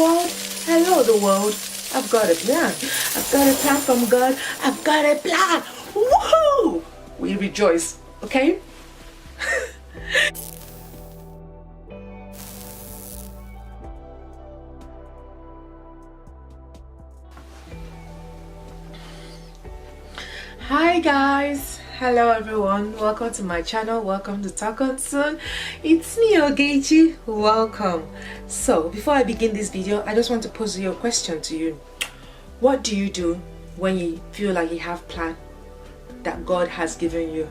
world. Hello, the world. I've got a plan. I've got a plan from God. I've got a plan. Woohoo! We rejoice, okay? Hi guys, hello everyone, welcome to my channel, welcome to Talk On Soon. It's me, Ogechi. Welcome. So before I begin this video, I just want to pose a question to you. What do you do when you feel like you have plan that God has given you?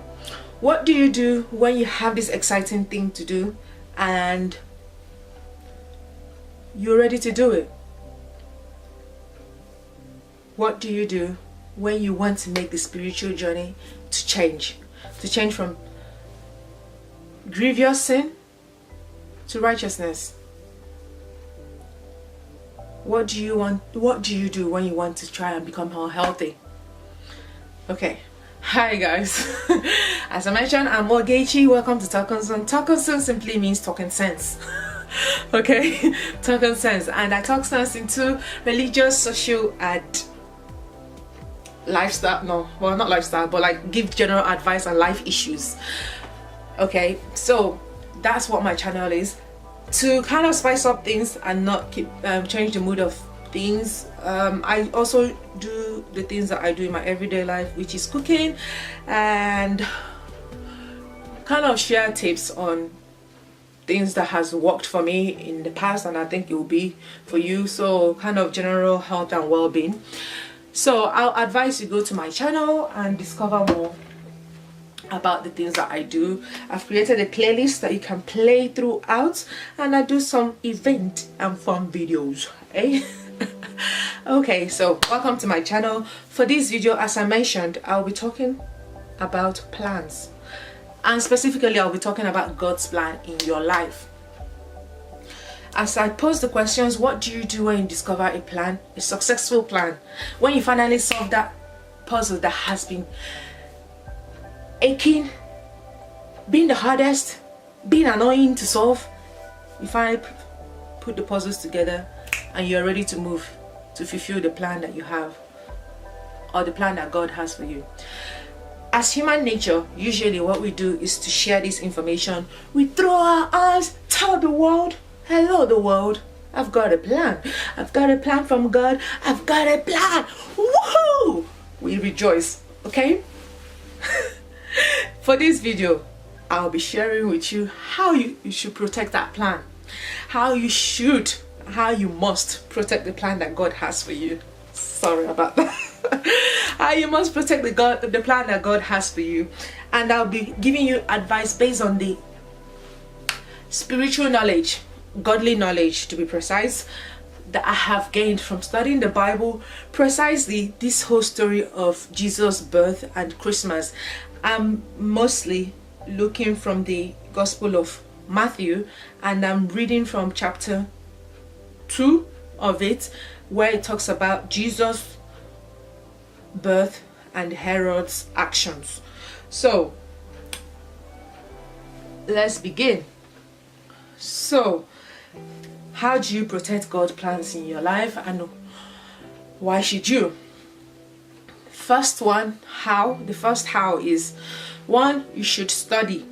What do you do when you have this exciting thing to do and you're ready to do it? What do you do when you want to make the spiritual journey to change from grievous sin to righteousness? What do you do when you want to try and become more healthy? Okay, hi guys. As I mentioned, I'm Ogechi. Welcome to Talk On Soon. Talk On Soon simply means talking sense. Okay, talking sense, and I talk sense into religious, social, and lifestyle. No, well, not lifestyle, but like give general advice on life issues. Okay, so that's what my channel is, to kind of spice up things and not keep change the mood of things. I also do the things that I do in my everyday life, which is cooking, and kind of share tips on things that has worked for me in the past and I think it will be for you. So kind of general health and well-being. So I'll advise you go to my channel and discover more about the things that I do. I've created a playlist that you can play throughout, and I do some event and fun videos, eh? Okay, so welcome to my channel. For this video, as I mentioned, I'll be talking about plans, and specifically I'll be talking about God's plan in your life. As I pose the questions, what do you do when you discover a plan, a successful plan? When you finally solve that puzzle that has been aching, being the hardest, being annoying to solve, you finally put the puzzles together and you're ready to move to fulfill the plan that you have, or the plan that God has for you. As human nature, usually what we do is to share this information. We throw our arms, tell the world, hello the world, I've got a plan. I've got a plan from God. I've got a plan. Woohoo! We rejoice, okay? For this video, I'll be sharing with you how you should protect that plan. How you must protect the plan that God has for you. Sorry about that. How you must protect the plan that God has for you. And I'll be giving you advice based on the spiritual knowledge, godly knowledge to be precise, that I have gained from studying the Bible, precisely this whole story of Jesus' birth and Christmas. I'm mostly looking from the Gospel of Matthew, and I'm reading from chapter 2 of it, where it talks about Jesus' birth and Herod's actions. So let's begin. So how do you protect God's plans in your life, and why should you? The first how is, one, you should study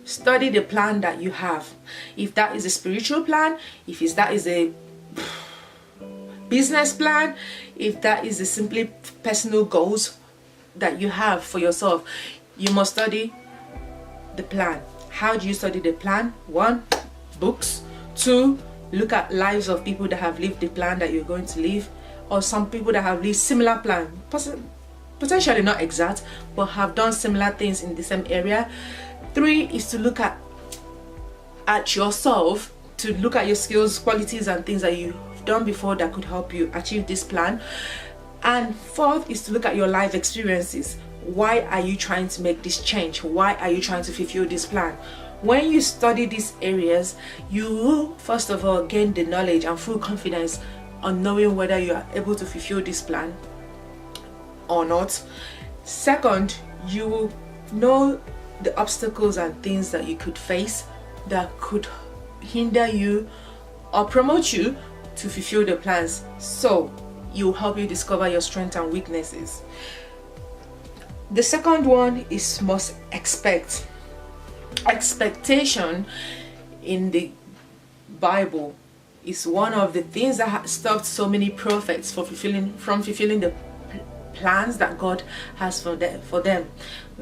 the plan that you have. If that is a spiritual plan, if that is a business plan, if that is a simply personal goals that you have for yourself, you must study the plan. How do you study the plan? One, books. Two, look at lives of people that have lived the plan that you're going to live, or some people that have lived similar plan, potentially not exact, but have done similar things in the same area. Three is to look at yourself, to look at your skills, qualities, and things that you've done before that could help you achieve this plan. And fourth is to look at your life experiences. Why are you trying to make this change? Why are you trying to fulfill this plan? When you study these areas, you will first of all gain the knowledge and full confidence on knowing whether you are able to fulfill this plan or not. Second, you will know the obstacles and things that you could face that could hinder you or promote you to fulfill the plans. So it will help you discover your strengths and weaknesses. The second one is must expect. Expectation in the Bible is one of the things that stopped so many prophets from fulfilling the plans that God has for them.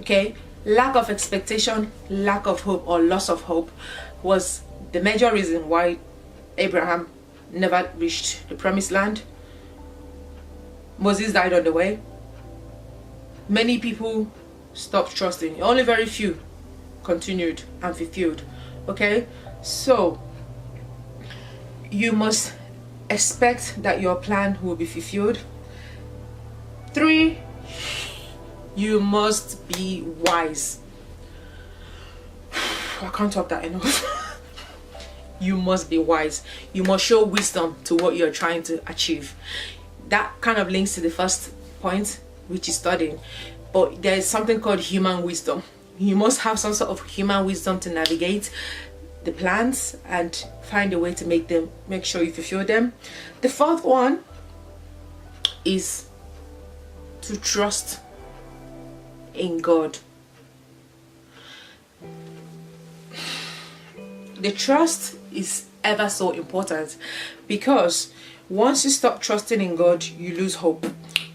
Okay, lack of expectation, lack of hope, or loss of hope was the major reason why Abraham never reached the promised land. Moses died on the way. Many people stopped trusting. Only very few continued and fulfilled. Okay, so you must expect that your plan will be fulfilled. 3, you must be wise. I can't talk that enough. You must be wise. You must show wisdom to what you're trying to achieve. That kind of links to the first point, which is studying. But there is something called human wisdom. You must have some sort of human wisdom to navigate the plans and find a way to make sure you fulfill them. The fourth one is to trust in God. The trust is ever so important, because once you stop trusting in God, you lose hope.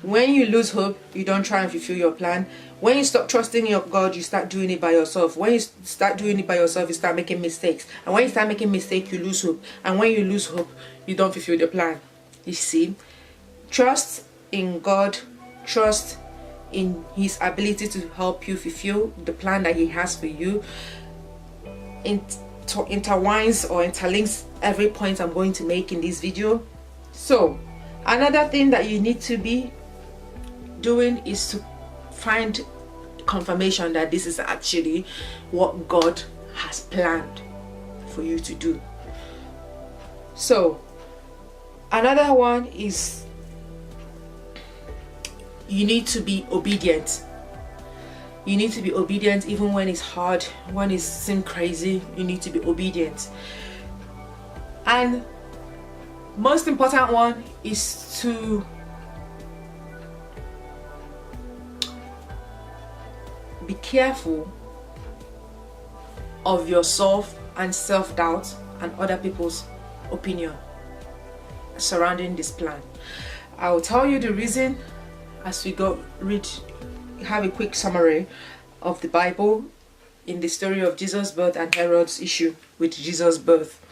When you lose hope, you don't try and fulfill your plan. When you stop trusting in God, you start doing it by yourself. When you start doing it by yourself, you start making mistakes. And when you start making mistakes, you lose hope. And when you lose hope, you don't fulfill the plan. You see, trust in God, trust in His ability to help you fulfill the plan that He has for you. Intertwines or interlinks every point I'm going to make in this video. So another thing that you need to be doing is to find confirmation that this is actually what God has planned for you to do. So another one is you need to be obedient. You need to be obedient even when it's hard, when it seems crazy. You need to be obedient. And most important one is to be careful of yourself and self-doubt and other people's opinion surrounding this plan. I will tell you the reason as we have a quick summary of the Bible in the story of Jesus' birth and Herod's issue with Jesus' birth.